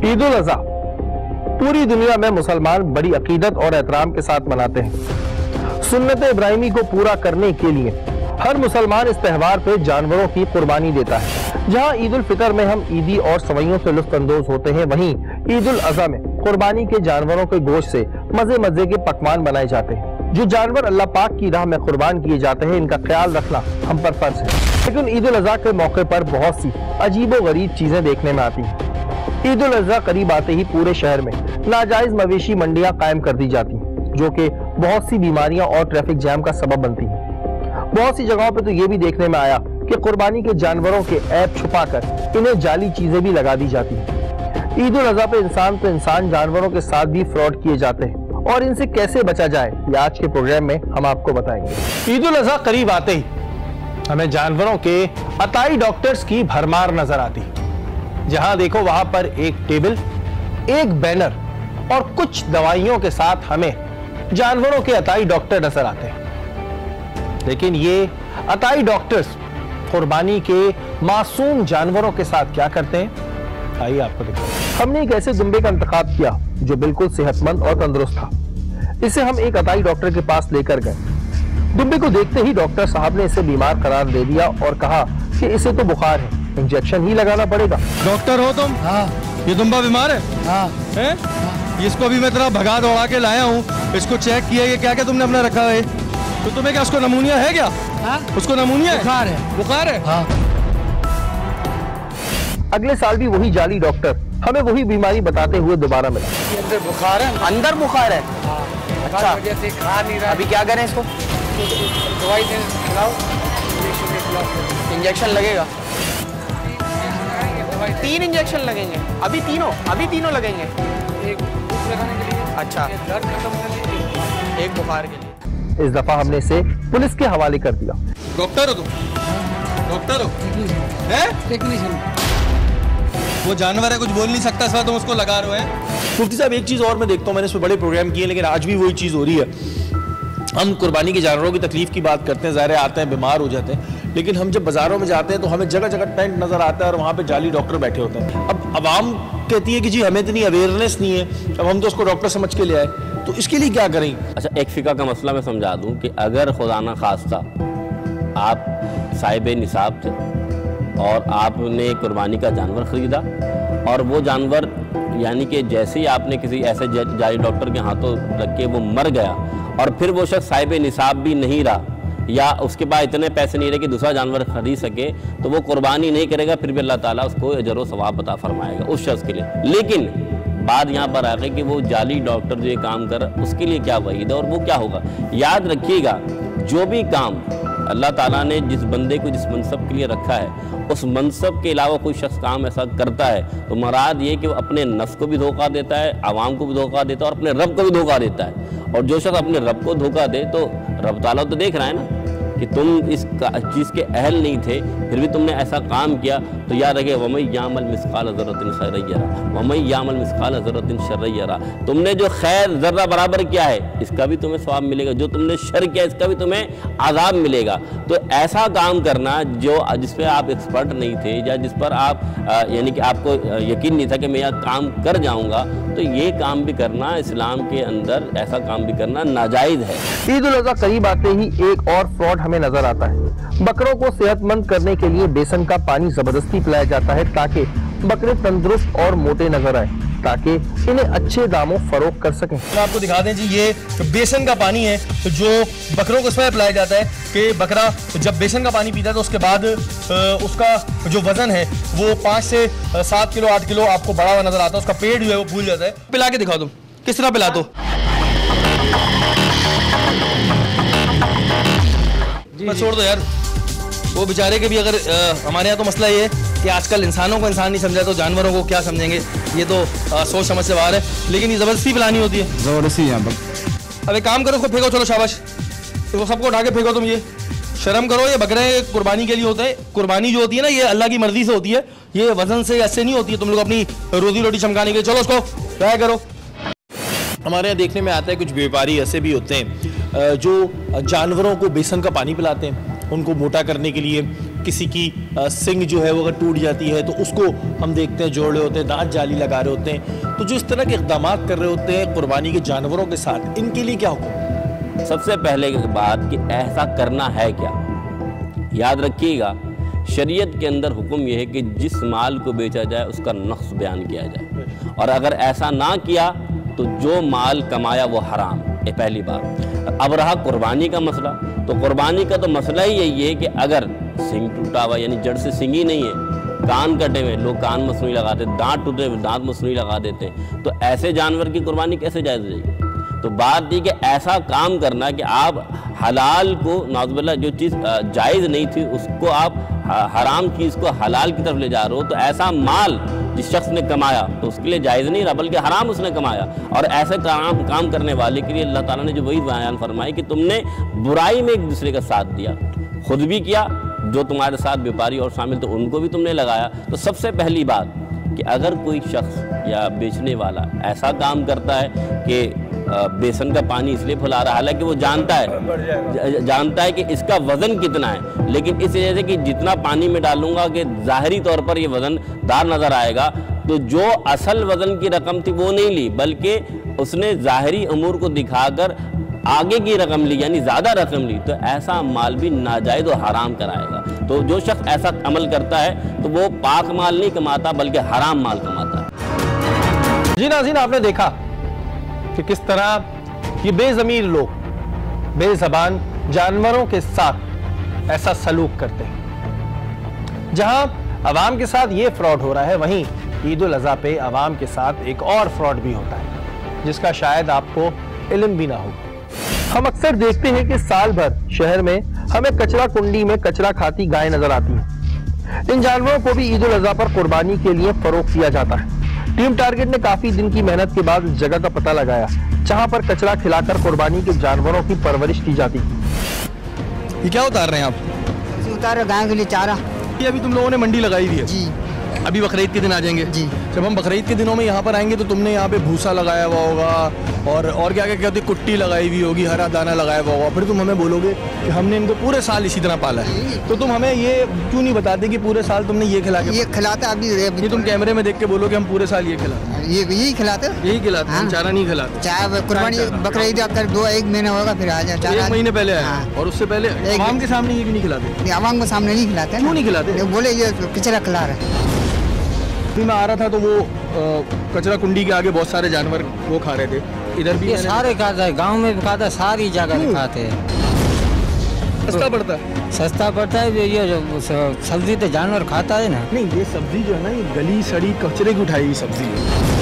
ईद उल अज़हा पूरी दुनिया में मुसलमान बड़ी अकीदत और एहतराम के साथ मनाते हैं। सुन्नत इब्राहिमी को पूरा करने के लिए हर मुसलमान इस त्यौहार पे जानवरों की कुर्बानी देता है। जहां ईद उल फितर में हम ईदी और सवैयों से लुत्फ अंदोज होते हैं, वहीं ईद उल अज़हा में कुर्बानी के जानवरों के गोश्त से मजे मजे के पकवान बनाए जाते हैं। जो जानवर अल्लाह पाक की राह में कुर्बान किए जाते हैं, इनका ख्याल रखना हम पर फर्ज है। लेकिन ईद उल अज़हा के मौके पर बहुत सी अजीबो गरीब चीजें देखने में आती हैं। ईद उल अज़हा करीब आते ही पूरे शहर में नाजायज मवेशी मंडियां कायम कर दी जाती हैं, जो कि बहुत सी बीमारियां और ट्रैफिक जैम का सबब बनती हैं। बहुत सी जगहों पर तो ये भी देखने में आया कि कुर्बानी के जानवरों के ऐब छुपाकर इन्हें जाली चीजें भी लगा दी जाती हैं। ईद उल अज़हा पे इंसान जानवरों के साथ भी फ्रॉड किए जाते हैं और इनसे कैसे बचा जाए, ये आज के प्रोग्राम में हम आपको बताएंगे। ईद उल अज़हा करीब आते ही हमें जानवरों के अताई डॉक्टर्स की भरमार नजर आती है। जहां देखो वहां पर एक टेबल, एक बैनर और कुछ दवाइयों के साथ हमें जानवरों के अताई डॉक्टर नजर आते हैं। लेकिन ये अताई डॉक्टर्स कुर्बानी के मासूम जानवरों के साथ क्या करते हैं, आइए आपको दिखाते हैं। हमने एक ऐसे दुम्बे का इंतखाब किया जो बिल्कुल सेहतमंद और तंदुरुस्त था। इसे हम एक अताई डॉक्टर के पास लेकर गए। दुम्बे को देखते ही डॉक्टर साहब ने इसे बीमार करार दे दिया और कहा कि इसे तो बुखार है, इंजेक्शन ही लगाना पड़ेगा। डॉक्टर हो तुम? हाँ। ये दुम्बा बीमार है? हाँ। है? इसको अभी मैं तेरा भगा दौड़ा के लाया हूँ, इसको चेक किया, ये क्या क्या तुमने अपना रखा है? तो तुम्हें क्या उसको नमूनिया है क्या? हाँ? उसको नमूनिया बुखार है। बुखार है? हाँ। अगले साल भी वही जाली डॉक्टर हमें वही बीमारी बताते हुए दोबारा मिला। अंदर बुखार है। अंदर बुखार है? हाँ। अच्छा, वजह से खा नहीं रहा। अभी क्या करें इसको? दवाई दे खिलाओ, इंजेक्शन खिलाओ। इंजेक्शन लगेगा? दवाई 3 इंजेक्शन लगेंगे? अभी तीनों लगेंगे? एक भूख लगाने के लिए। अच्छा। एक दर्द खत्म करने के लिए। एक बुखार के लिए। इस दफा हमने इसे पुलिस के हवाले कर दिया। डॉक्टर हो तुम? डॉक्टर हो? है? टेक्नीशियन। वो जानवर है, कुछ बोल नहीं सकता, इस तुम उसको लगा रहे हो? मुफ्ती साहब, एक चीज़ और मैं देखता हूँ, मैंने इस पर बड़े प्रोग्राम किए लेकिन आज भी वही चीज़ हो रही है। हम कुर्बानी के जानवरों की तकलीफ की बात करते हैं, ज़ाहिर आते हैं बीमार हो जाते हैं, लेकिन हम जब बाज़ारों में जाते हैं तो हमें जगह जगह टेंट नज़र आता है और वहाँ पे जाली डॉक्टर बैठे होते हैं। अब आवाम कहती है कि जी हमें इतनी अवेयरनेस नहीं है, अब हम तो उसको डॉक्टर समझ के ले आए, तो इसके लिए क्या करें? अच्छा, एक फ़िक़्ह का मसला मैं समझा दूँ कि अगर खुदा न खास्ता आप साहिब निसाब थे और आपने कुर्बानी का जानवर ख़रीदा और वो जानवर यानी कि जैसे ही आपने किसी ऐसे जाली डॉक्टर के हाथों रख के वो मर गया और फिर वो शख्स साहिब निसाब भी नहीं रहा या उसके बाद इतने पैसे नहीं रहे कि दूसरा जानवर खरीद सके, तो वो कुर्बानी नहीं करेगा, फिर भी अल्लाह ताला उसको अजर व सवाब अता फरमाएगा उस शख्स के लिए। लेकिन बात यहाँ पर आ गई कि वो जाली डॉक्टर जो ये काम कर उसके लिए क्या वईद है और वो क्या होगा। याद रखिएगा, जो भी काम अल्लाह ताला ने जिस बंदे को जिस मनसब के लिए रखा है, उस मनसब के अलावा कोई शख्स काम ऐसा करता है तो मुराद ये कि वो अपने नफ्स को भी धोखा देता है, आवाम को भी धोखा देता है और अपने रब को भी धोखा देता है। और जो शख्स अपने रब को धोखा दे तो रब ताला तो देख रहा है ना कि तुम इस चीज़ के अहल नहीं थे, फिर भी तुमने ऐसा काम किया, तो याद रखे वमई यामल मिस्काल ज़र्रतिन खैरन यरा वमई यामल मिस्काल ज़र्रतिन शर्रन यरा। तुमने जो खैर ज़र्रा बराबर किया है इसका भी तुम्हें सवाब मिलेगा, जो तुमने शर किया इसका भी तुम्हें आज़ाब मिलेगा। तो ऐसा काम करना जो जिस पर आप एक्सपर्ट नहीं थे या जिस पर आप यानी कि आपको यकीन नहीं था कि मैं यह काम कर जाऊँगा, तो ये काम भी करना इस्लाम के अंदर ऐसा काम भी करना नाजायज़ है। ईद उल अज़हा करीब आते ही एक और फ्रॉड हमें नजर आता है। बकरों को सेहतमंद करने के लिए बेसन का पानी जबरदस्ती पिलाया जाता है ताकि बकरे तंदुरुस्त और मोटे नजर आए, ताकि इन्हें अच्छे दामों फरोख्त कर सकें। आपको दिखा दें जी, ये बेसन का पानी है तो जो बकरों को इसमें पिलाया जाता है कि बकरा जब बेसन का पानी पीता है तो उसके बाद उसका जो वजन है वो 5 से 7 किलो 8 किलो आपको बढ़ा हुआ नजर आता है, उसका पेट जो है वो फूल जाता है। पिला के दिखाओ तुम, किस तरह पिला दो? बस छोड़ दो यार, वो बेचारे के भी अगर हमारे यहाँ तो मसला ये है कि आजकल इंसानों को इंसान नहीं समझा तो जानवरों को क्या समझेंगे, ये तो सोच समझ से बाहर है। लेकिन ये ज़बरदस्ती पिलानी होती है, ज़बरदस्ती यहाँ पर। अब एक काम करो, उसको फेंको, चलो शाबाश, तो सबको उठा के फेंको तुम। ये शर्म करो, ये बकरे कुर्बानी के लिए होता है। कुर्बानी जो होती है ना ये अल्लाह की मर्जी से होती है, ये वजन से ऐसे नहीं होती है। तुम लोग अपनी रोजी रोटी चमकाने के लिए चलो उसको ट्राई करो। हमारे यहाँ देखने में आता है कुछ व्यापारी ऐसे भी होते हैं जो जानवरों को बेसन का पानी पिलाते हैं उनको मोटा करने के लिए, किसी की सिंग जो है वो अगर टूट जाती है तो उसको हम देखते हैं जोड़ रहे होते हैं, दांत जाली लगा रहे होते हैं। तो जो इस तरह के इक़दाम कर रहे होते हैं कुर्बानी के जानवरों के साथ, इनके लिए क्या हुक्म? सबसे पहले बात कि ऐसा करना है क्या। याद रखिएगा, शरीयत के अंदर हुक्म यह है कि जिस माल को बेचा जाए उसका नक्स बयान किया जाए, और अगर ऐसा ना किया तो जो माल कमाया वो हराम। ये पहली बात। अब रहा कुर्बानी का मसला, तो कुर्बानी का तो मसला ही यही है कि अगर सिंग टूटा हुआ, यानी जड़ से सिंग ही नहीं है, कान कटे हुए, लोग कान मसनूई लगाते, दांत टूटे हुए दांत मसनूई लगा देते हैं, तो ऐसे जानवर की कुर्बानी कैसे जायज़ रहेगी? तो बात थी कि ऐसा काम करना कि आप हलाल को, नाज़ुबिल्लाह जो चीज़ जायज़ नहीं थी उसको आप हराम चीज़ को हलाल की तरफ ले जा रहे हो, तो ऐसा माल जिस शख्स ने कमाया तो उसके लिए जायज़ नहीं रहा, बल्कि हराम उसने कमाया। और ऐसे काम करने वाले के लिए अल्लाह ताला ने जो वही बयान फरमाई कि तुमने बुराई में एक दूसरे का साथ दिया, खुद भी किया, जो तुम्हारे साथ व्यापारी और शामिल थे उनको भी तुमने लगाया। तो सबसे पहली बात कि अगर कोई शख्स या बेचने वाला ऐसा काम करता है कि बेसन का पानी इसलिए फुला रहा है, हालांकि वो जानता है कि इसका वज़न कितना है, लेकिन इस वजह से कि जितना पानी में डालूंगा कि ज़ाहरी तौर पर ये वज़नदार नज़र आएगा, तो जो असल वज़न की रकम थी वो नहीं ली, बल्कि उसने ज़ाहरी अमूर को दिखाकर आगे की रकम ली, यानी ज़्यादा रकम ली, तो ऐसा माल भी नाजायज़ और हराम कराएगा। तो जो शख्स ऐसा अमल करता है तो वो पाक माल नहीं कमाता बल्कि हराम माल कमाता है। जी नाज़रीन, आपने देखा कि किस तरह ये बेज़मीर लोग बेज़बान जानवरों के साथ ऐसा सलूक करते हैं। जहां अवाम के साथ ये फ्रॉड हो रहा है, वहीं ईद उल अज़हा पे अवाम के साथ एक और फ्रॉड भी होता है जिसका शायद आपको इल्म भी ना हो। हम अक्सर देखते हैं कि साल भर शहर में हमें कचरा कुंडी में कचरा खाती गाय नजर आती हैं। इन जानवरों को भी ईद उल अज़हा पर कुर्बानी के लिए फरोख्त किया जाता है। टीम टारगेट ने काफी दिन की मेहनत के बाद जगह का पता लगाया जहां पर कचरा खिलाकर कुर्बानी के जानवरों की परवरिश की जाती। ये क्या उतार रहे हैं आप? उतार रहे गायों के लिए चारा। ये अभी तुम लोगों ने मंडी लगाई हुई है जी। अभी बकरीद के दिन आ जाएंगे जी। जब हम बकरीद के दिनों में यहाँ पर आएंगे तो तुमने यहाँ पे भूसा लगाया हुआ होगा और क्या क्या कहते हैं, कुट्टी लगाई हुई होगी, हरा दाना लगाया हुआ होगा। फिर तुम हमें बोलोगे कि हमने इनको पूरे साल इसी तरह पाला है, तो तुम हमें ये क्यों नहीं बताते कि पूरे साल तुमने ये खिला के? ये खिलाते अभी ये तुम कैमरे में देख के बोलोगे हम पूरे साल ये खिलाते, यही खिलाते, यही खिलाते, हाँ। चारा नहीं खिलाते। चाहे कुर्बानी बकरीद कर 2-1 महीने होगा फिर आ जाए। 1 महीने पहले आए, हाँ। और उससे पहले आवाम के सामने ये भी नहीं खिलाते? आवाम के सामने नहीं खिलाते। क्यों नहीं खिलाते? बोले ये कचरा खिला रहे। अभी मैं आ रहा था तो वो कचरा कुंडी के आगे बहुत सारे जानवर वो खा रहे थे, इधर भी ये सारे खाता है, गांव में भी खाता है, सारी जगह खाते हैं। सस्ता पड़ता है? सस्ता पड़ता है। ये जो सब्जी तो जानवर खाता है ना। नहीं, ये सब्जी जो है ना, ये गली सड़ी कचरे की उठाई हुई सब्जी है।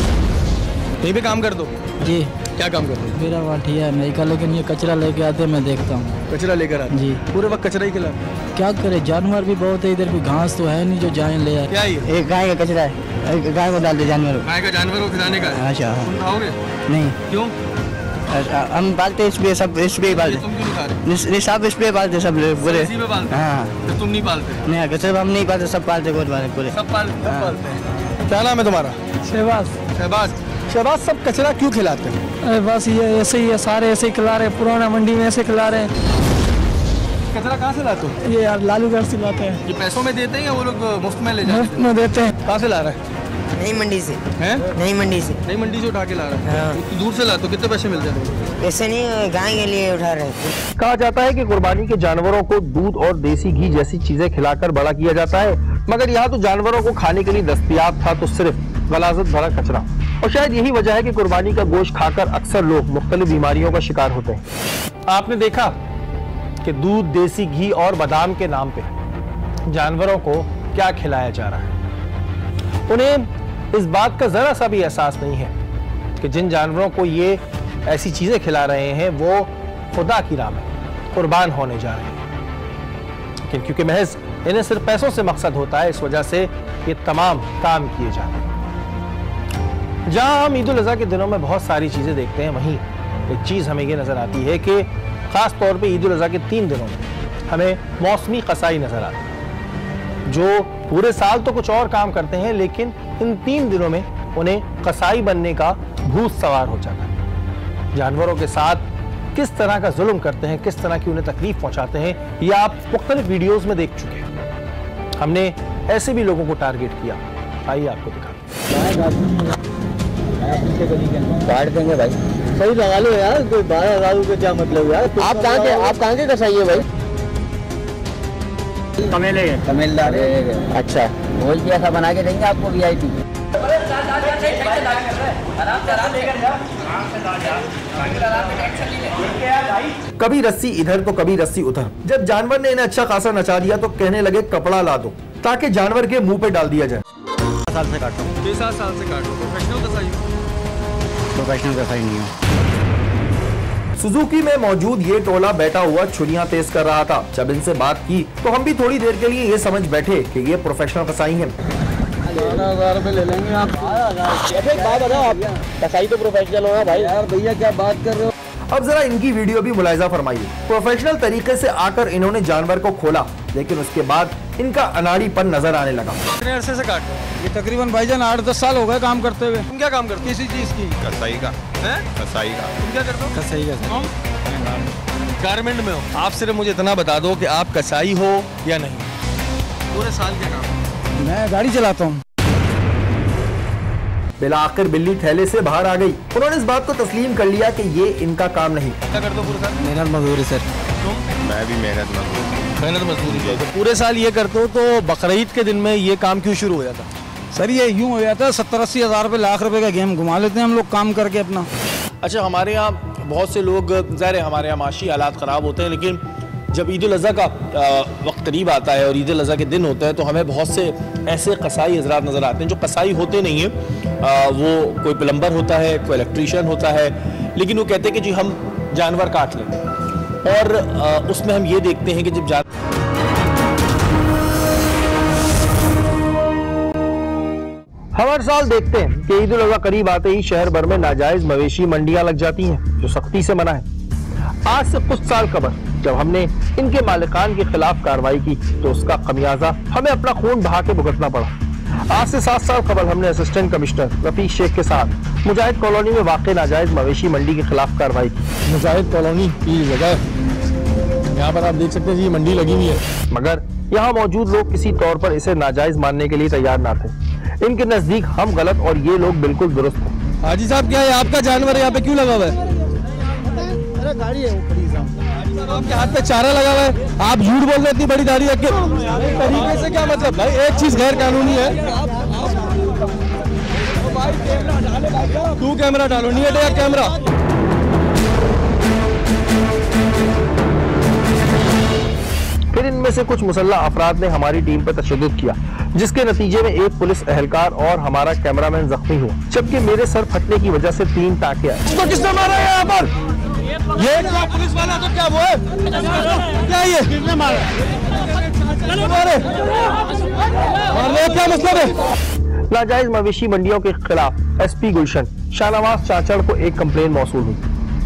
यहीं पे काम कर दो। जी। क्या काम कर दो? मेरा वाटिया है नहीं का, लेकिन ये कचरा लेके आते मैं देखता हूँ। कचरा लेकर आते? जी। पूरे वक्त कचरा ही खिला? क्या करे, जानवर भी बहुत है, इधर भी घास तो है नहीं जो जाए ले आए। क्या ये? एक गाय का कचरा है, गाय को डाल दे जानवर। गाय का जानवर को खिलाने का है? अच्छा। तुम खाओगे? नहीं, क्यों? हम पालते इसलिए, सब इसलिए पालते। तुम क्यों नहीं खा रहे? सब इसलिए पालते, सब बोले। इसी पे पालते? हाँ। तो तुम नहीं पालते? नहीं, सिर्फ हम नहीं पालते, सब पालते पूरे। सब पालते हैं। क्या नाम है तुम्हारा? शहबाज। शहबाज। शहबाज, सब कचरा क्यों खिलाते हैं? अरे बस ये ऐसे ही है, सारे ऐसे ही खिला रहे हैं, पुराना मंडी में ऐसे खिला रहे हैं। कचरा कहाँ से लाते हो? ये यार लालूगढ़ से लाते हैं। ये पैसों में देते हैं या वो लोग मुफ्त में ले जाते मुफ्त में देते हैं। कहाँ से ला रहा है? नई मंडी से। हैं? नई मंडी से। नई मंडी से उठा के ला रहा है? हाँ। दूर से लाते हो, कितने पैसे मिलते हैं? ऐसे नहीं, गाय के लिए उठा रहे हैं। कहा जाता है कि कुर्बानी के जानवरों को दूध और देसी घी जैसी चीजें खिलाकर बड़ा किया जाता है, मगर यहाँ तो जानवरों को खाने के लिए दस्तयाब था तो सिर्फ गलाजत भरा कचरा। और शायद यही वजह है कि कुर्बानी का गोश्त खाकर अक्सर लोग मुख्तलिफ बीमारियों का शिकार होते हैं। आपने देखा कि दूध, देसी घी और बादाम के नाम पे जानवरों को क्या खिलाया जा रहा है। उन्हें इस बात का जरा सा भी एहसास नहीं है कि जिन जानवरों को ये ऐसी चीजें खिला रहे हैं वो खुदा की राह में कुर्बान होने जा रहे हैं, लेकिन क्योंकि महज इन्हें सिर्फ पैसों से मकसद होता है, इस वजह से ये तमाम काम किए जाते हैं। जहां हम ईद उल अज़हा के दिनों में बहुत सारी चीजें देखते हैं, वहीं एक चीज हमें ये नजर आती है कि खास तौर पे ईद उल अज़हा के 3 दिनों में हमें मौसमी कसाई नजर आती है, जो पूरे साल तो कुछ और काम करते हैं, लेकिन इन 3 दिनों में उन्हें कसाई बनने का भूत सवार हो जाता है। जानवरों के साथ किस तरह का जुल्म करते हैं, किस तरह की उन्हें तकलीफ पहुंचाते हैं, ये आप मुख्तलिफ वीडियोस में देख चुके हैं। हमने ऐसे भी लोगों को टारगेट किया। आइए आपको दिखाते काट देंगे भाई, सही लगा लो यार, कोई 12,000 रुपये क्या मतलब यार। आप कहाँ के कसाई है भाई? तमिलदार। अच्छा, वही भी ऐसा बना के देंगे आपको VIP। कभी रस्सी इधर तो कभी रस्सी उधर। जब जानवर ने इन्हें अच्छा खासा नचा दिया तो कहने लगे कपड़ा ला दो ताकि जानवर के मुंह पे डाल दिया जाए। 6 साल से काट रहा हूँ। 6 साल से काट रहा हूँ। प्रोफेशनल कसाई नहीं हूँ। सुजुकी में मौजूद ये टोला बैठा हुआ छुरियां तेज कर रहा था। जब इनसे बात की तो हम भी थोड़ी देर के लिए ये समझ बैठे कि ये प्रोफेशनल कसाई हैं। 12,000 रुपये ले लेंगे आप। कैसे बात बताओ आप, कसाई तो प्रोफेशनल होगा भाई। यार भैया क्या बात कर रहे हो। अब जरा इनकी वीडियो भी मुलाहिजा फरमाइए। प्रोफेशनल तरीके से आकर इन्होंने जानवर को खोला, लेकिन उसके बाद इनका अनाड़ीपन नजर आने लगा। कितने अरसे से काट? ये तकरीबन भाईजान 8-10 साल हो गए काम करते हुए। तुम क्या काम करते हो? किसी चीज की? कसाई का। कसाई का। तुम क्या करते हो? कसाई का। गारमेंट में हो। आप सिर्फ मुझे इतना बता दो कि आप कसाई हो या नहीं। पूरे साल क्या काम? मैं गाड़ी चलाता हूँ। बिला आखिर बिल्ली थैले से बाहर आ गई। उन्होंने इस बात को तस्लीम कर लिया कि ये इनका काम नहीं। क्या करते हो पूरे साल? मेहनत मजदूरी सर। तुम? मैं भी मेहनत मजदूरी करते हो। पूरे साल ये करते हो तो बकरीद के दिन में ये काम क्यों शुरू हो जाता? सर ये यूँ हो जाता है 70-80 हज़ार रुपये, लाख रुपए का गेम घुमा लेते हैं हम लोग काम करके अपना। अच्छा, हमारे यहाँ बहुत से लोग, ज़ाहिर है हमारे यहाँ माशी हालात ख़राब होते हैं, लेकिन जब ईद उल अज़हा का वक्त करीब आता है और ईद उल अज़हा के दिन होता है तो हमें बहुत से ऐसे कसाई हज़रात नज़र आते हैं जो कसाई होते नहीं हैं। वो कोई प्लम्बर होता है, कोई इलेक्ट्रीशियन होता है, लेकिन वो कहते हैं कि जी हम जानवर काट लेंगे। और उसमें हम ये देखते हैं कि जब हम हर साल देखते हैं कि ईद उल अज़हा करीब आते ही शहर भर में नाजायज मवेशी मंडियां लग जाती हैं, जो सख्ती से मना है। आज से कुछ साल कबल जब हमने इनके मालिकान के खिलाफ कार्रवाई की तो उसका खमियाजा हमें अपना खून बहा के भुगतना पड़ा। आज से 7 साल कबल हमने असिस्टेंट कमिश्नर रफीक शेख के साथ मुजाहिद कॉलोनी में वाक़ नाजायज मवेशी मंडी के खिलाफ कार्रवाई की। मुजाहिद कॉलोनी की जगह यहाँ पर आप देख सकते हैं जी मंडी लगी हुई है, मगर यहाँ मौजूद लोग किसी तौर पर इसे नाजायज मानने के लिए तैयार ना थे। इनके नजदीक हम गलत और ये लोग बिल्कुल दुरुस्त हैं। हाजी साहब, क्या है आपका जानवर यहाँ पे क्यों लगा हुआ है? गाड़ी है वो खड़ी आपके हाथ पे चारा लगा हुआ है, आप झूठ बोल रहे, इतनी बड़ी दाढ़ी रख के तरीके से क्या मतलब? भाई एक चीज गैर कानूनी है। तू कैमरा डालो, नहीं हटेगा कैमरा। फिर इनमें से कुछ मुसल्ला अफराद ने हमारी टीम पर तशद्दुद किया, जिसके नतीजे में एक पुलिस एहलकार और हमारा कैमरामैन जख्मी हुआ, जबकि मेरे सर फटने की वजह से 3 टाँके आए। इसको किसने मारा है यहाँ पर? ये क्या पुलिस वाला तो क्या वो है? क्या ये किसने मारा? क्या मतलब है? नाजायज मवेशी मंडियों के खिलाफ SP गुलशन शाहनवाज चाचड़ को एक कंप्लेन मौसूल हुई।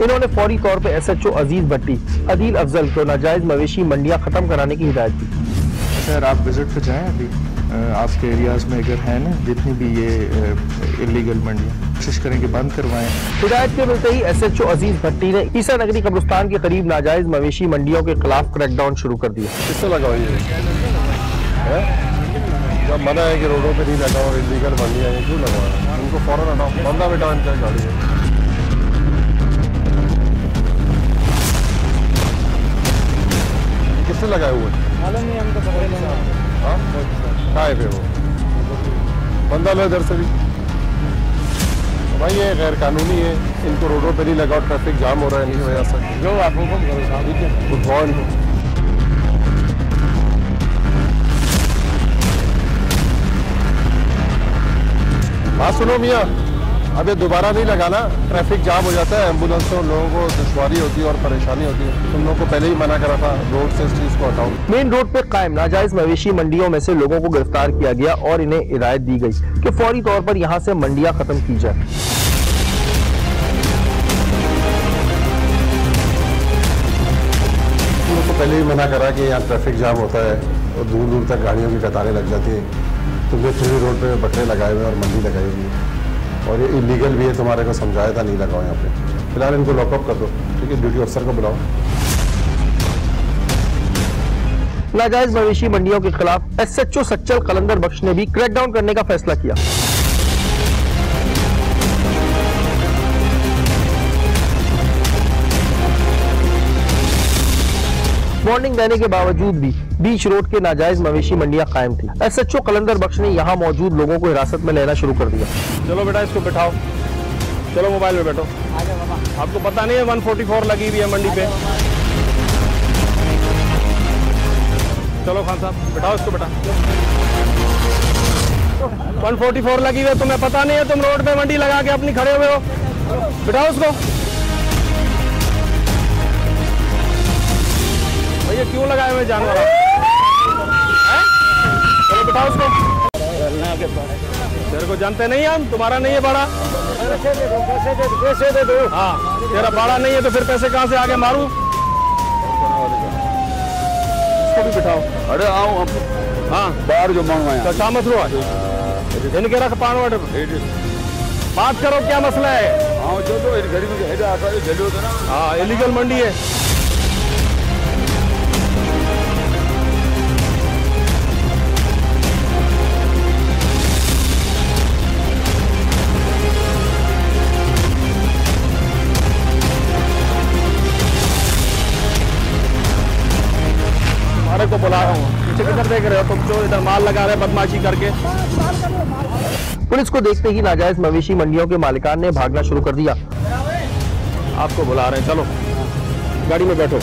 इन्होंने फौरी तौर पर SHO अजीज भट्टी अदील अफजल को नाजायज मवेशी मंडियां खत्म कराने की हिदायत दी। सर आप विजिट पे जाएं अभी आपके एरियाज में अगर है ना जितनी भी ये इलीगल मंडियां, कोशिश करें कि बंद करवाएं। हिदायत के मिलते ही SHO अजीज भट्टी ने ईसा नगरी कब्रिस्तान के करीब नाजायज मवेशी मंडियों के खिलाफ क्रैकडाउन शुरू कर दिया। किससे लगाओ ये? जब मना है कि रोडों पे नहीं लगाओ, इलीगल मंडियां हैं, क्यों लगाओ? उनको फौरन हटाओ, बंदा बिठाओ इनका गाड़ी है। किससे लगाए हुए? मालूम नहीं, हमको पकड़े नहीं। काय पे वो बंदा लो इधर से भी। भाई ये गैर कानूनी है, इनको रोडों पे नहीं लगाओ, ट्रैफिक जाम हो रहा है इनकी वजह से। जो आप हुक्म करो साहब, ठीक है, उठवाओ इनको। बात सुनो मियाँ, अब ये दोबारा नहीं लगाना, ट्रैफिक जाम हो जाता है, एम्बुलेंसों लोगों को दुश्वारी होती है और परेशानी होती है। तुम लोगों को पहले ही मना करा था रोड से इस चीज को हटाओ। मेन रोड पे कायम नाजायज मवेशी मंडियों में से लोगों को गिरफ्तार किया गया और इन्हें हिदायत दी गई कि फौरी तौर पर यहाँ से मंडियां खत्म की जाए। तुम लोग को पहले ही मना करा कि यहाँ ट्रैफिक जाम होता है और दूर दूर तक गाड़ियों की कतारें लग जाती है। तुमने फिर भी रोड पे बकरे लगाए हुए और मंडी लगाई हुई है और ये इलीगल भी है, तुम्हारे को समझाया था नहीं लगाओ यहाँ पे। फिलहाल इनको लॉकअप कर दो, ठीक है, ड्यूटी अफसर को बुलाओ। नाजायज मवेशी मंडियों के खिलाफ SHO सच्चल कलंदर बख्श ने भी क्रैकडाउन करने का फैसला किया। वार्निंग देने के बावजूद भी बीच रोड के नाजायज मवेशी मंडियां कायम थी। SHO कलंदर बख्श ने यहां मौजूद लोगों को हिरासत में लेना शुरू कर दिया। चलो बेटा इसको बिठाओ, चलो मोबाइल में बैठो। आपको पता नहीं है 144 लगी हुई है मंडी पे। चलो खान साहब बिठाओ इसको बेटा। 144 लगी हुई है, तुम्हें पता नहीं है? तुम रोड पे मंडी लगा के अपनी खड़े हुए हो। बिठाओ उसको। भैया क्यों लगाए हुए जानवर? चलो बिठाओ उसको। तेरे को जानते नहीं हम, तुम्हारा नहीं है बाड़ा। पैसे दे दो। हाँ तेरा बाड़ा नहीं है तो फिर पैसे कहाँ से आगे मारूं? इसको भी बिठाओ। अरे आओ हाँ बाहर जो मंगवाया तो मत लो इनके रख पानवट बात करो, क्या मसला है? हाँ जो तो गरीब हाँ इलीगल मंडी है। को बुला रहा हूँ, पीछे किधर देख रहे हो तुम? जो इधर माल लगा रहे बदमाशी करके। पुलिस को देखते ही नाजायज मवेशी मंडियों के मालिकान ने भागना शुरू कर दिया। आपको बुला रहे हैं, चलो गाड़ी में बैठो।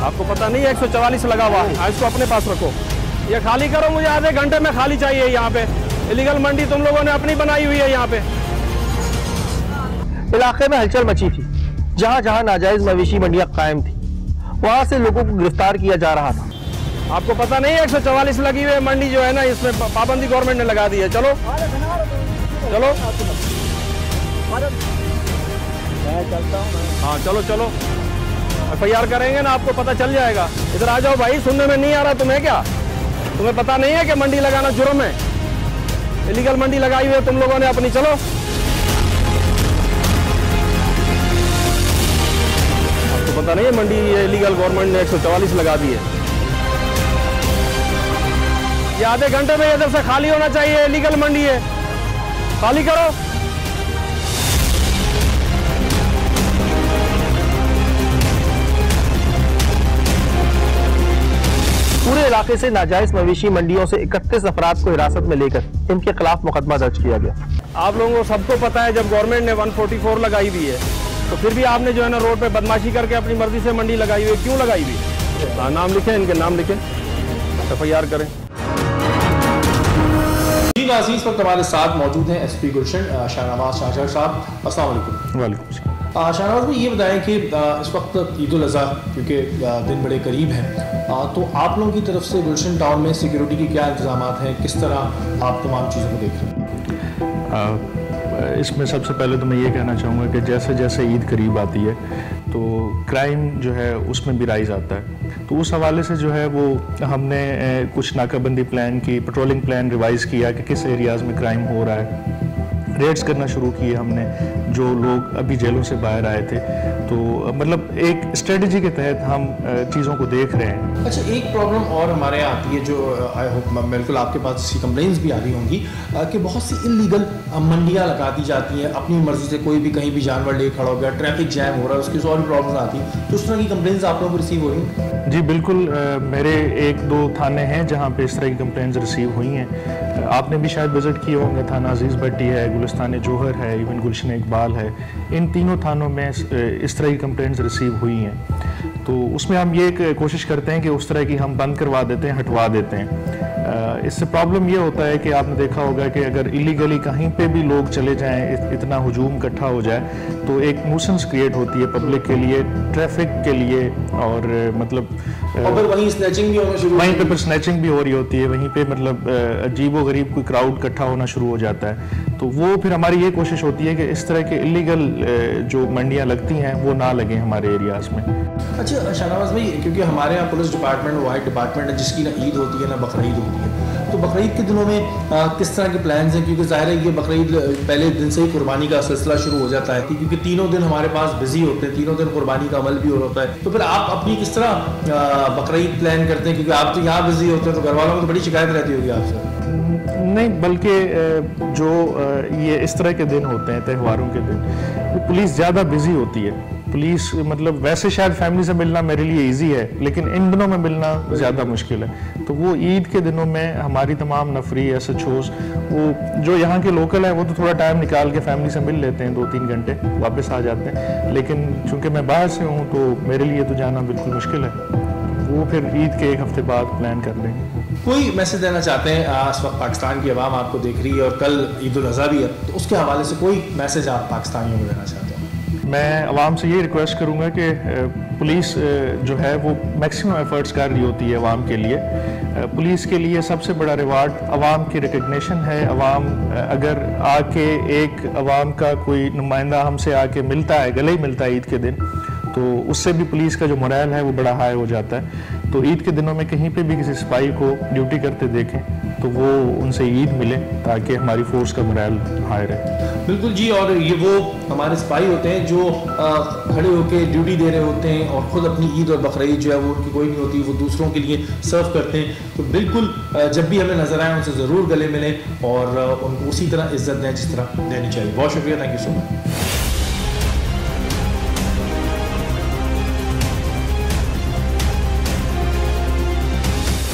आपको पता नहीं है 144 लगा हुआ है, इसको अपने पास रखो। ये खाली करो, मुझे आधे घंटे में खाली चाहिए। यहाँ पे इलीगल मंडी तुम लोगों ने अपनी बनाई हुई है। यहाँ पे इलाके में हलचल मची थी। जहाँ जहाँ नाजायज मवेशी मंडियां कायम थी वहां से लोगों को गिरफ्तार किया जा रहा था। आपको पता नहीं है 144 लगी हुई मंडी जो है ना, इसमें पाबंदी गवर्नमेंट ने लगा दी है। चलो चलो हाँ चलो चलो FIR करेंगे ना, आपको पता चल जाएगा। इधर आ जाओ भाई, सुनने में नहीं आ रहा तुम्हें क्या? तुम्हें पता नहीं है कि मंडी लगाना जुर्म है? इलीगल मंडी लगाई हुई है तुम लोगों ने अपनी। चलो पता नहीं है मंडी इलीगल गवर्नमेंट ने 144 लगा दी है। ये आधे घंटे में इधर से खाली होना चाहिए। इलीगल मंडी है, खाली करो। पूरे इलाके से नाजायज मवेशी मंडियों से 31 अफराद को हिरासत में लेकर इनके खिलाफ मुकदमा दर्ज किया गया। आप लोगों को सबको पता है जब गवर्नमेंट ने 144 लगाई हुई है तो फिर भी आपने जो है ना रोड पे बदमाशी करके अपनी मर्जी से मंडी लगाई हुई है। क्यों लगाई हुई? नाम लिखें, इनके नाम लिखें, FIR करें। जी नाज़रीन, इस वक्त हमारे साथ मौजूद हैं SP गुलशन शाहनवाज शाह साहब। अस्सलाम वालेकुम। वालेकुम। शाहनवाज भाई, ये बताएं कि इस वक्त ईद उल अज़हा क्योंकि दिन बड़े करीब हैं, तो आप लोगों की तरफ से गुलशन टाउन में सिक्योरिटी के क्या इंतजाम हैं? किस तरह आप तमाम चीज़ों को देख रहे हैं? इसमें सबसे पहले तो मैं ये कहना चाहूँगा कि जैसे जैसे ईद करीब आती है तो क्राइम जो है उसमें भी राइज आता है। तो उस हवाले से जो है वो हमने कुछ नाकाबंदी प्लान की, पेट्रोलिंग प्लान रिवाइज़ किया कि किस एरियाज़ में क्राइम हो रहा है। रेड्स करना शुरू किए हमने, जो लोग अभी जेलों से बाहर आए थे। तो मतलब एक स्ट्रेटजी के तहत हम चीज़ों को देख रहे हैं। अच्छा, एक प्रॉब्लम और हमारे यहाँ आती है जो आई होप बिल्कुल आपके पास इसकी कंप्लेंट्स भी आ रही होंगी कि बहुत सी इलीगल मंडियाँ लगा दी जाती हैं अपनी मर्जी से। कोई भी कहीं भी जानवर ले खड़ा हो गया, ट्रैफिक जैम हो रहा है, उसकी और भी प्रॉब्लम्स आती हैं। तो उस तरह की कंप्लेंट्स आप लोगों को रिसीव हो रही हैं? जी बिल्कुल, मेरे 1-2 थाने हैं जहाँ पे इस तरह की कंप्लेंट्स रिसीव हुई हैं। आपने भी शायद विजिट किए होंगे, थाना अजीज़ भट्टी है, गुलिस्तान जौहर है, इवन गुलशन इकबाल है। इन तीनों थानों में इस तरह की कंप्लेंट्स रिसीव हुई हैं। तो उसमें हम ये कोशिश करते हैं कि उस तरह की हम बंद करवा देते हैं, हटवा देते हैं। इससे प्रॉब्लम ये होता है कि आपने देखा होगा कि अगर इलीगली कहीं पे भी लोग चले जाएं, इतना हुजूम इकट्ठा हो जाए तो एक न्यूसेंस क्रिएट होती है पब्लिक के लिए, ट्रैफिक के लिए, और मतलब वहीं स्नैचिंग भी होना शुरू, वहीं पे फिर स्नैचिंग भी हो रही होती है, वहीं पे मतलब अजीबो गरीब कोई क्राउड इकट्ठा होना शुरू हो जाता है। तो तो वो फिर हमारी ये कोशिश होती है कि इस तरह के इलीगल जो मंडियाँ लगती हैं वो ना लगें हमारे एरियाज़ में। अच्छा शाहनवाज भाई, क्योंकि हमारे यहाँ पुलिस डिपार्टमेंट वाइड डिपार्टमेंट है जिसकी ना ईद होती है ना बकरीद होती है, तो बकरीद के दिनों में किस तरह के प्लान्स हैं? क्योंकि जाहिर है ये बकरीद पहले दिन से ही कुर्बानी का सिलसिला शुरू हो जाता है, क्योंकि तीनों दिन हमारे पास बिजी होते हैं, तीनों दिन कुर्बानी का अमल भी हो रहा है। तो फिर आप अपनी किस तरह बकरीद प्लान करते हैं? क्योंकि आप तो यहाँ बिजी होते हैं तो घर वालों को तो बड़ी शिकायत रहती होगी आपसे। नहीं, बल्कि जो ये इस तरह के दिन होते हैं त्योहारों के दिन, वो पुलिस ज़्यादा बिजी होती है। पुलिस मतलब वैसे शायद फैमिली से मिलना मेरे लिए इजी है, लेकिन इन दिनों में मिलना ज़्यादा मुश्किल है। तो वो ईद के दिनों में हमारी तमाम नफरी SHOs वो जो यहाँ के लोकल हैं वो तो थोड़ा टाइम निकाल के फैमिली से मिल लेते हैं, 2-3 घंटे वापस आ जाते हैं। लेकिन चूँकि मैं बाहर से हूँ तो मेरे लिए तो जाना बिल्कुल मुश्किल है। वो फिर ईद के 1 हफ्ते बाद प्लान कर लेंगे। कोई मैसेज देना चाहते हैं? इस वक्त पाकिस्तान की आवाम आपको देख रही है और कल ईद उल अज़हा भी है, तो उसके हवाले से कोई मैसेज आप पाकिस्तानियों को देना चाहते हैं? मैं आवाम से ये रिक्वेस्ट करूँगा कि पुलिस जो है वो मैक्सिमम एफर्ट्स कर रही होती है आवाम के लिए। पुलिस के लिए सबसे बड़ा रिवार्ड आवाम की रिकग्निशन है। आवाम अगर आके एक आवाम का कोई नुमाइंदा हमसे आके मिलता है, गले ही मिलता है ईद के दिन, तो उससे भी पुलिस का जो मोरल है वो बड़ा हाई हो जाता है। तो ईद के दिनों में कहीं पे भी किसी सिपाही को ड्यूटी करते देखें तो वो उनसे ईद मिले ताकि हमारी फोर्स का मोरल हाई रहे। बिल्कुल जी, और ये वो हमारे सिपाही होते हैं जो खड़े होकर ड्यूटी दे रहे होते हैं और ख़ुद अपनी ईद और बकरीद जो है वो उनकी कोई नहीं होती, वो दूसरों के लिए सर्व करते हैं। तो बिल्कुल जब भी हमें नज़र आए उनसे ज़रूर गले मिलें और उनको उसी तरह इज्जत दें जिस तरह देनी चाहिए। बहुत शुक्रिया, थैंक यू सो मच।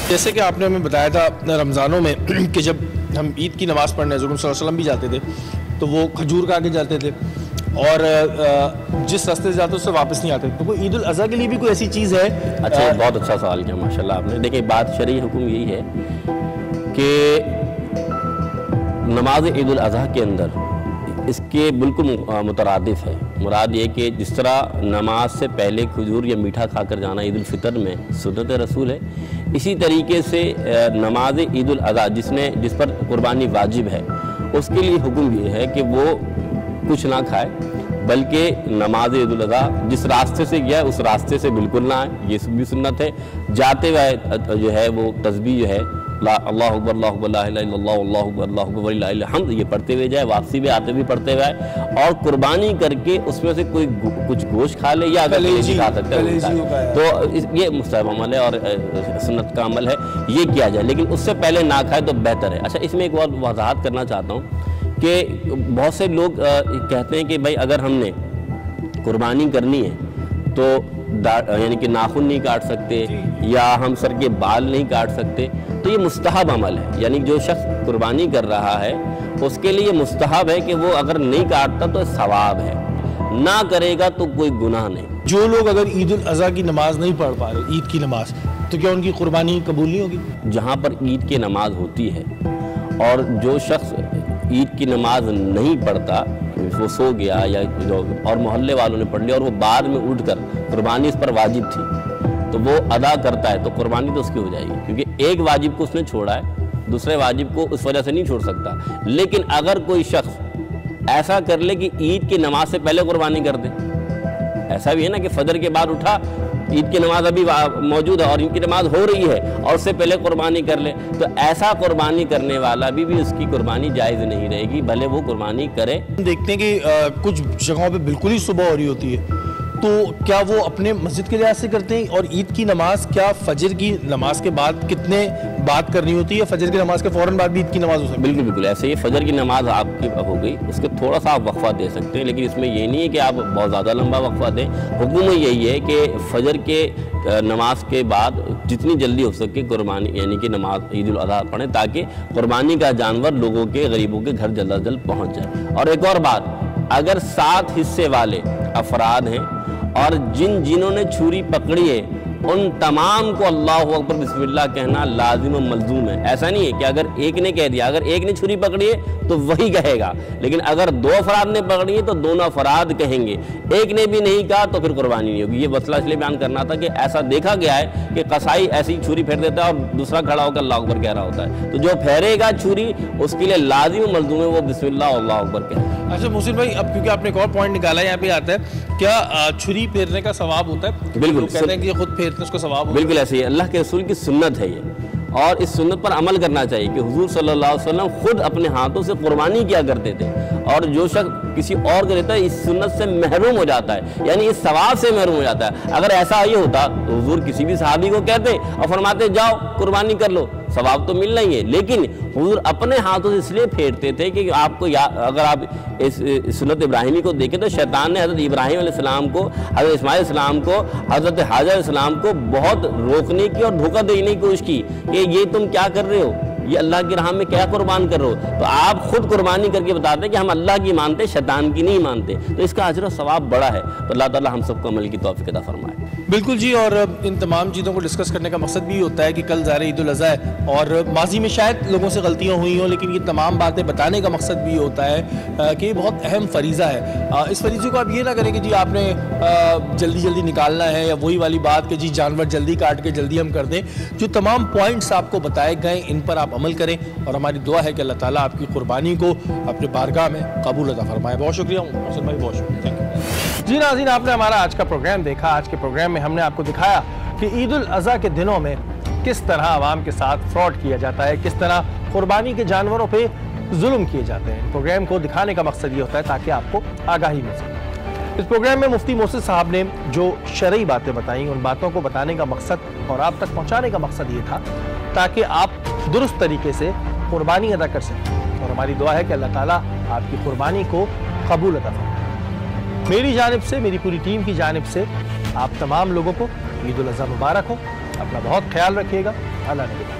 जैसे कि आपने हमें बताया था रमज़ानों में कि जब हम ईद की नमाज़ पढ़ने हुज़ूर सल्लल्लाहु अलैहि वसल्लम भी जाते थे तो वो खजूर का आगे जाते थे और जिस रास्ते से जाते उससे वापस नहीं आते। तो कोई ईद उल अज़हा के लिए भी कोई ऐसी चीज़ है? अच्छा, बहुत अच्छा सवाल किया माशाल्लाह आपने। देखिए, बात शरई हुक्म यही है कि नमाज ईद उल अज़हा के अंदर इसके बिल्कुल मुतरादिफ है। मुराद ये कि जिस तरह नमाज से पहले खजूर या मीठा खाकर जाना ईद उल फितर में सुन्नत रसूल है, इसी तरीके से नमाज ईद उल अज़हा जिस पर कुर्बानी वाजिब है उसके लिए हुक्म ये है कि वो कुछ ना खाए, बल्कि नमाज ईद उल अज़हा जिस रास्ते से गया उस रास्ते से बिल्कुल ना आए, ये भी सुन्नत है। जाते हुए जो है वो तस्बीह जो है अल्लाहु अकबर अल्लाहु अकबर ला इलाहा इल्लल्लाह अल्लाहु अकबर अल्लाहु अकबर वलिल्लाहिल हम्द, ये पढ़ते हुए जाए, वापसी में आते भी पढ़ते हुए आए। और कुर्बानी करके उसमें से कोई कुछ गोश्त खा ले या अगर कलेजी खा सकते हैं तो ये मुस्तहब अमल है और सुन्नत का अमल है, ये किया जाए, लेकिन उससे पहले ना खाए तो बेहतर है। अच्छा, इसमें एक और वजाहत करना चाहता हूँ कि बहुत से लोग कहते हैं कि भाई अगर हमने कुर्बानी करनी है तो यानी कि नाखून नहीं काट सकते या हम सर के बाल नहीं काट सकते, तो ये मुस्तहब अमल है। यानी जो शख्स कुर्बानी कर रहा है उसके लिए मुस्तहब है कि वो अगर नहीं काटता तो सवाब है, ना करेगा तो कोई गुनाह नहीं। जो लोग अगर ईद उल अज़हा की नमाज नहीं पढ़ पा रहे, ईद की नमाज, तो क्या उनकी कुर्बानी कबूल नहीं होगी? जहाँ पर ईद की नमाज होती है और जो शख्स ईद की नमाज नहीं पढ़ता, वो सो गया या जो और मोहल्ले वालों ने पढ़ लिया और वो बाद में उठकर कुर्बानी इस पर वाजिब थी तो वो अदा करता है तो कुर्बानी तो उसकी हो जाएगी, क्योंकि एक वाजिब को उसने छोड़ा है, दूसरे वाजिब को उस वजह से नहीं छोड़ सकता। लेकिन अगर कोई शख्स ऐसा कर ले कि ईद की नमाज से पहले कुर्बानी कर दे, ऐसा भी है ना कि फजर के बाद उठा, ईद की नमाज अभी मौजूद है और ईद की नमाज हो रही है और उससे पहले कुर्बानी कर ले, तो ऐसा कुर्बानी करने वाला भी उसकी कुर्बानी जायज़ नहीं रहेगी, भले वो कुर्बानी करे। देखते हैं कि कुछ जगहों पे बिल्कुल ही सुबह हो रही होती है, तो क्या वो अपने मस्जिद के लिहाज से करते हैं? और ईद की नमाज क्या फजर की नमाज के बाद कितने बात करनी होती है? फजर की नमाज के फ़ौरन बाद भी ईद की नमाज हो सकती है? बिल्कुल बिल्कुल ऐसे ही फजर की नमाज आपकी हो गई, उसके थोड़ा सा आप वक्फा दे सकते हैं, लेकिन इसमें ये नहीं है कि आप बहुत ज़्यादा लंबा वक्फा दें। हुक्म में यही है कि फजर के नमाज के बाद जितनी जल्दी हो सके कुर्बानी यानी कि नमाज ईद उल अज़हा पढ़ें ताकि कुर्बानी का जानवर लोगों के गरीबों के घर जल्द अज जल्द पहुँच जाए। और एक और बात, अगर 7 हिस्से वाले अफराद हैं और जिन्होंने छुरी पकड़ी है उन तमाम को अल्लाह अकबर बिस्मिल्लाह कहना लाजिम और मलजूम है। ऐसा नहीं है कि अगर एक ने कह दिया, अगर एक ने छुरी पकड़ी है तो वही कहेगा, लेकिन अगर 2 अफराद ने पकड़ी है तो दोनों अफराद कहेंगे। एक ने भी नहीं कहा तो फिर कुर्बानी नहीं होगी। ये मसला इसलिए बयान करना था कि ऐसा देखा गया है कि कसाई ऐसी छुरी फेर देता है और दूसरा खड़ा होकर अल्लाह अकबर कह रहा होता है, तो जो फेरेगा छुरी उसके लिए लाजिम और मलजूम है वो बिस्मिल्लाह अल्लाह अकबर कहे। अच्छा मोहसिन भाई, अब क्योंकि आपने एक और पॉइंट निकाला, यहाँ पे आता है क्या छुरी फेरने का सवाब होता है? बिल्कुल, कहते हैं कि खुद फेरते हैं उसको सवाब होता है। बिल्कुल ऐसे ही अल्लाह के रसूल की सुन्नत है ये, और इस सुन्नत पर अमल करना चाहिए कि हुजूर सल्लल्लाहु अलैहि वसल्लम खुद अपने हाथों से कुर्बानी किया करते थे, और जो शख्स किसी और को देता है इस सुन्नत से महरूम हो जाता है, यानी इस सवाब से महरूम हो जाता है। अगर ऐसा ही होता तो हुजूर किसी भी सहाबी को कहते और फरमाते जाओ कुर्बानी कर लो, सवाब तो मिलना ही है, लेकिन हुजूर अपने हाथों से इसलिए फेरते थे कि आपको अगर आप इस सुन्नत इब्राहिमी को देखें तो शैतान ने हज़रत इब्राहिम अलैहिस्सलाम को, हज़रत इस्माइल अलैहिस्सलाम को, हज़रत हाजर अलैहिस्सलाम को बहुत रोकने की और धोखा देने की कोशिश की कि ये तुम क्या कर रहे हो, ये अल्लाह की राह में क्या कुर्बान कर रहे हो। तो आप खुद कुर्बानी करके बताते कि हम अल्लाह की मानते, शैतान की नहीं मानते, तो इसका अजर और सवाब बड़ा है। तो अल्लाह ताला हम सबको अमल की तौफीक अता फरमाए। बिल्कुल जी, और इन तमाम चीज़ों को डिस्कस करने का मकसद भी होता है कि कल ज़ाहिर ईद उल अज़हा है और माजी में शायद लोगों से गलतियाँ हुई हों, लेकिन ये तमाम बातें बताने का मकसद भी होता है कि ये बहुत अहम फरीज़ा है। इस फरीज़े को आप ये ना करें कि जी आपने जल्दी जल्दी निकालना है, या वही वाली बात कि जी जानवर जल्दी काट के जल्दी हम कर दें। जो तमाम पॉइंट्स आपको बताए गए इन पर आप अमल करें, और हमारी दुआ है कि अल्लाह ताला आपकी कुर्बानी को अपने बारगाह में कबूल अता फरमाए। बहुत शुक्रिया मोहसिन भाई, बहुत शुक्रिया, थैंक यू। जी नाज़रीन, आपने हमारा आज का प्रोग्राम देखा। आज के प्रोग्राम में हमने आपको दिखाया कि ईद उल अज़हा के दिनों में किस तरह आवाम के साथ फ्रॉड किया जाता है, किस तरह कुर्बानी के जानवरों पे जुल्म किए जाते हैं। प्रोग्राम को दिखाने का मकसद ये होता है ताकि आपको आगाही मिल सके। इस प्रोग्राम में मुफ्ती मोहसिन साहब ने जो शरई बातें बताई, उन बातों को बताने का मकसद और आप तक पहुँचाने का मकसद ये था ताकि आप दुरुस्त तरीके से कुर्बानी अदा कर सकें। और हमारी दुआ है कि अल्लाह ताला आपकी कुर्बानी को कबूल अता फरमाए। मेरी जानिब से, मेरी पूरी टीम की जानिब से आप तमाम लोगों को ईद उल अज़हा मुबारक हो। अपना बहुत ख्याल रखिएगा। अल्लाह ने